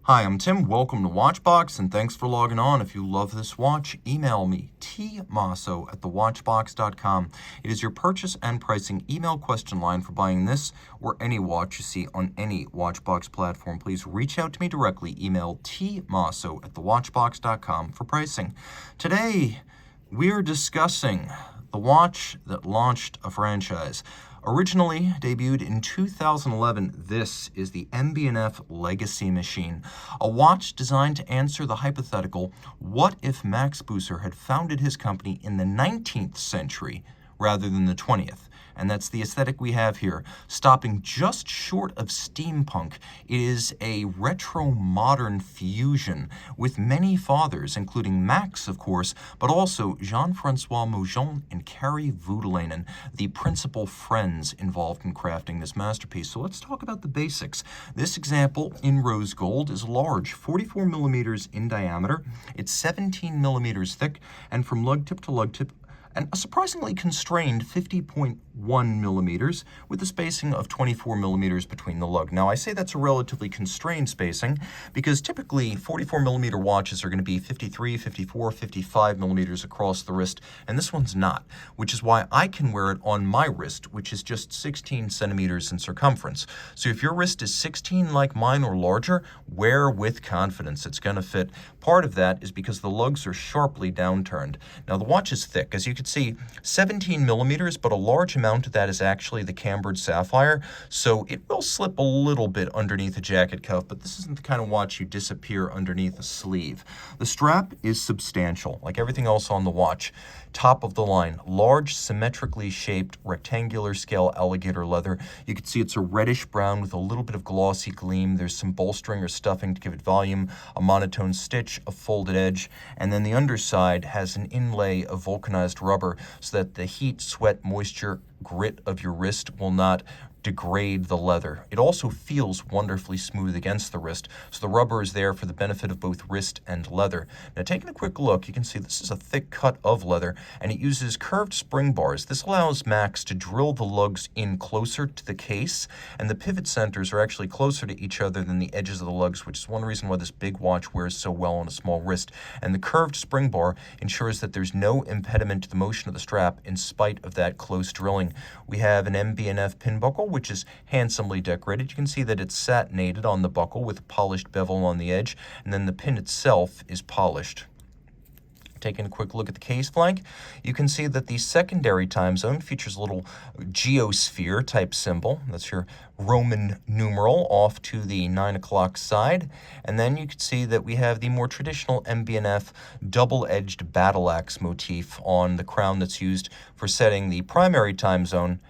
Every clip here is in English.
Hi, I'm Tim. Welcome to Watchbox, and thanks for logging on. If you love this watch, email me, tmosso@thewatchbox.com. It is your purchase and pricing email question line for buying this or any watch you see on any Watchbox platform. Please reach out to me directly. Email tmosso@thewatchbox.com for pricing. Today, we are discussing the watch that launched a franchise. Originally debuted in 2011, this is the MB&F Legacy Machine, a watch designed to answer the hypothetical, what if Max Büsser had founded his company in the 19th century rather than the 20th? And that's the aesthetic we have here, stopping just short of steampunk. It is a retro-modern fusion with many fathers, including Max, of course, but also Jean-Francois Mougin and Kari Voutilainen, the principal friends involved in crafting this masterpiece. So let's talk about the basics. This example in rose gold is large, 44 millimeters in diameter. It's 17 millimeters thick, and from lug tip to lug tip, and a surprisingly constrained 50.1 millimeters with a spacing of 24 millimeters between the lug. Now, I say that's a relatively constrained spacing because typically 44 millimeter watches are going to be 53, 54, 55 millimeters across the wrist, and this one's not, which is why I can wear it on my wrist, which is just 16 centimeters in circumference. So if your wrist is 16 like mine or larger, wear with confidence. It's going to fit. Part of that is because the lugs are sharply downturned. Now, the watch is thick. As you can see, 17 millimeters, but a large amount of that is actually the cambered sapphire, so it will slip a little bit underneath a jacket cuff, but this isn't the kind of watch you disappear underneath a sleeve. The strap is substantial, like everything else on the watch. Top of the line, large, symmetrically shaped, rectangular scale alligator leather. You can see it's a reddish brown with a little bit of glossy gleam. There's some bolstering or stuffing to give it volume, a monotone stitch, a folded edge, and then the underside has an inlay of vulcanized rubber so that the heat, sweat, moisture, grit of your wrist will not degrade the leather. It also feels wonderfully smooth against the wrist, so the rubber is there for the benefit of both wrist and leather. Now, taking a quick look, you can see this is a thick cut of leather, and it uses curved spring bars. This allows Max to drill the lugs in closer to the case, and the pivot centers are actually closer to each other than the edges of the lugs, which is one reason why this big watch wears so well on a small wrist. And the curved spring bar ensures that there's no impediment to the motion of the strap in spite of that close drilling. We have an MB&F pin buckle, which is handsomely decorated. You can see that it's satinated on the buckle with a polished bevel on the edge, and then the pin itself is polished. Taking a quick look at the case flank, you can see that the secondary time zone features a little geosphere type symbol. That's your Roman numeral off to the 9 o'clock side. And then you can see that we have the more traditional MB&F double-edged battle axe motif on the crown that's used for setting the primary time zone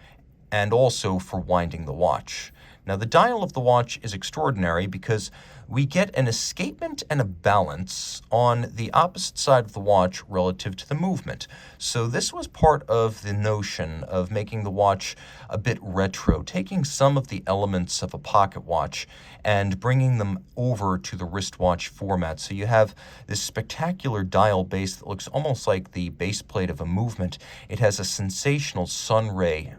and also for winding the watch. Now, the dial of the watch is extraordinary because we get an escapement and a balance on the opposite side of the watch relative to the movement. So this was part of the notion of making the watch a bit retro, taking some of the elements of a pocket watch and bringing them over to the wristwatch format. So you have this spectacular dial base that looks almost like the base plate of a movement. It has a sensational sun ray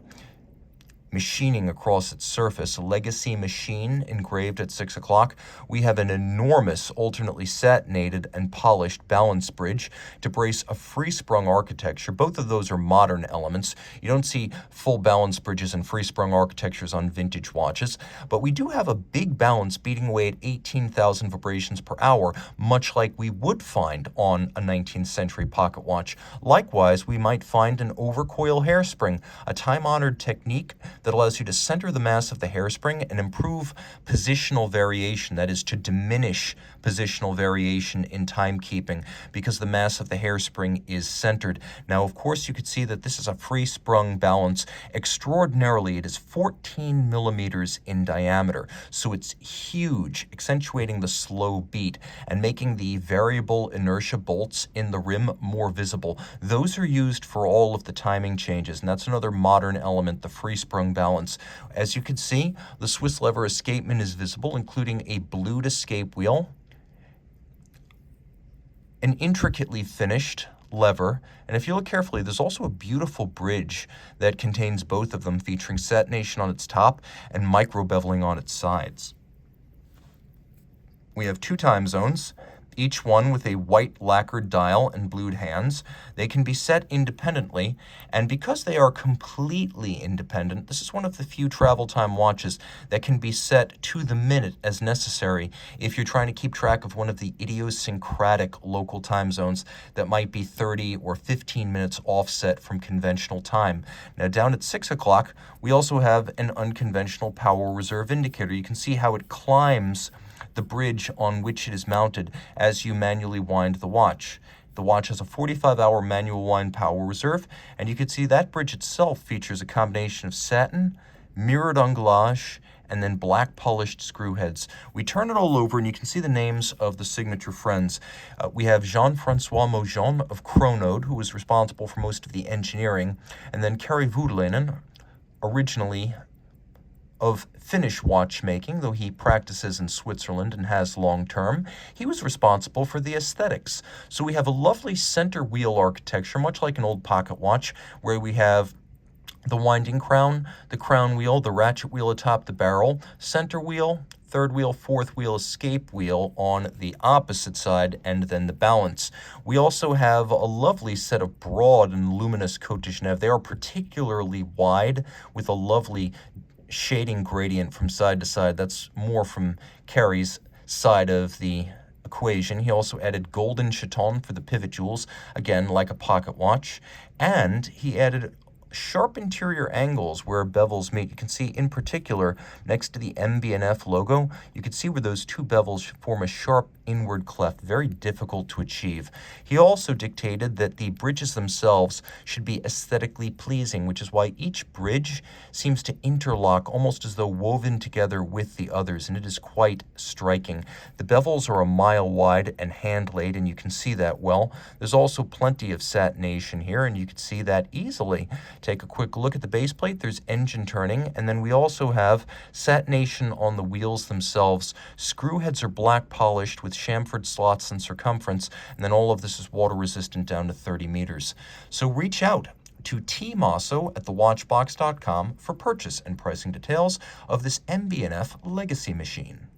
machining across its surface, a Legacy Machine engraved at 6 o'clock. We have an enormous, alternately satinated and polished balance bridge to brace a free-sprung architecture. Both of those are modern elements. You don't see full balance bridges and free-sprung architectures on vintage watches, but we do have a big balance beating away at 18,000 vibrations per hour, much like we would find on a 19th century pocket watch. Likewise, we might find an overcoil hairspring, a time-honored technique that allows you to center the mass of the hairspring and improve positional variation, that is, to diminish positional variation in timekeeping because the mass of the hairspring is centered. Now, of course, you could see that this is a free-sprung balance. Extraordinarily, it is 14 millimeters in diameter, so it's huge, accentuating the slow beat and making the variable inertia bolts in the rim more visible. Those are used for all of the timing changes, and that's another modern element, the free-sprung balance. As you can see, the Swiss lever escapement is visible, including a blued escape wheel, an intricately finished lever, and if you look carefully, there's also a beautiful bridge that contains both of them, featuring satination on its top and micro beveling on its sides. We have 2 time zones, each one with a white lacquered dial and blued hands. They can be set independently, and because they are completely independent, this is one of the few travel time watches that can be set to the minute as necessary if you're trying to keep track of one of the idiosyncratic local time zones that might be 30 or 15 minutes offset from conventional time. Now, down at 6 o'clock, we also have an unconventional power reserve indicator. You can see how it climbs the bridge on which it is mounted as you manually wind the watch. The watch has a 45-hour manual wind power reserve, and you can see that bridge itself features a combination of satin, mirrored ungulage, and then black polished screw heads. We turn it all over, and you can see the names of the signature friends. We have Jean-Francois Mojon of Chronode, who was responsible for most of the engineering, and then Kari Voutilainen, originally of Finnish watchmaking, though he practices in Switzerland and has long-term. He was responsible for the aesthetics. So we have a lovely center wheel architecture, much like an old pocket watch, where we have the winding crown, the crown wheel, the ratchet wheel atop the barrel, center wheel, third wheel, fourth wheel, escape wheel on the opposite side, and then the balance. We also have a lovely set of broad and luminous Côte de Genève. They are particularly wide with a lovely shading gradient from side to side. That's more from Kari's side of the equation. He also added golden chaton for the pivot jewels, again like a pocket watch, and he added sharp interior angles where bevels meet. You can see in particular next to the MB&F logo, you can see where those 2 bevels form a sharp inward cleft, very difficult to achieve. He also dictated that the bridges themselves should be aesthetically pleasing, which is why each bridge seems to interlock almost as though woven together with the others, and it is quite striking. The bevels are a mile wide and hand-laid, and you can see that well. There's also plenty of satination here, and you can see that easily. Take a quick look at the base plate. There's engine turning, and then we also have satination on the wheels themselves. Screw heads are black polished with chamfered slots and circumference, and then all of this is water resistant down to 30 meters. So reach out to Team Mosso at thewatchbox.com for purchase and pricing details of this MB&F Legacy Machine.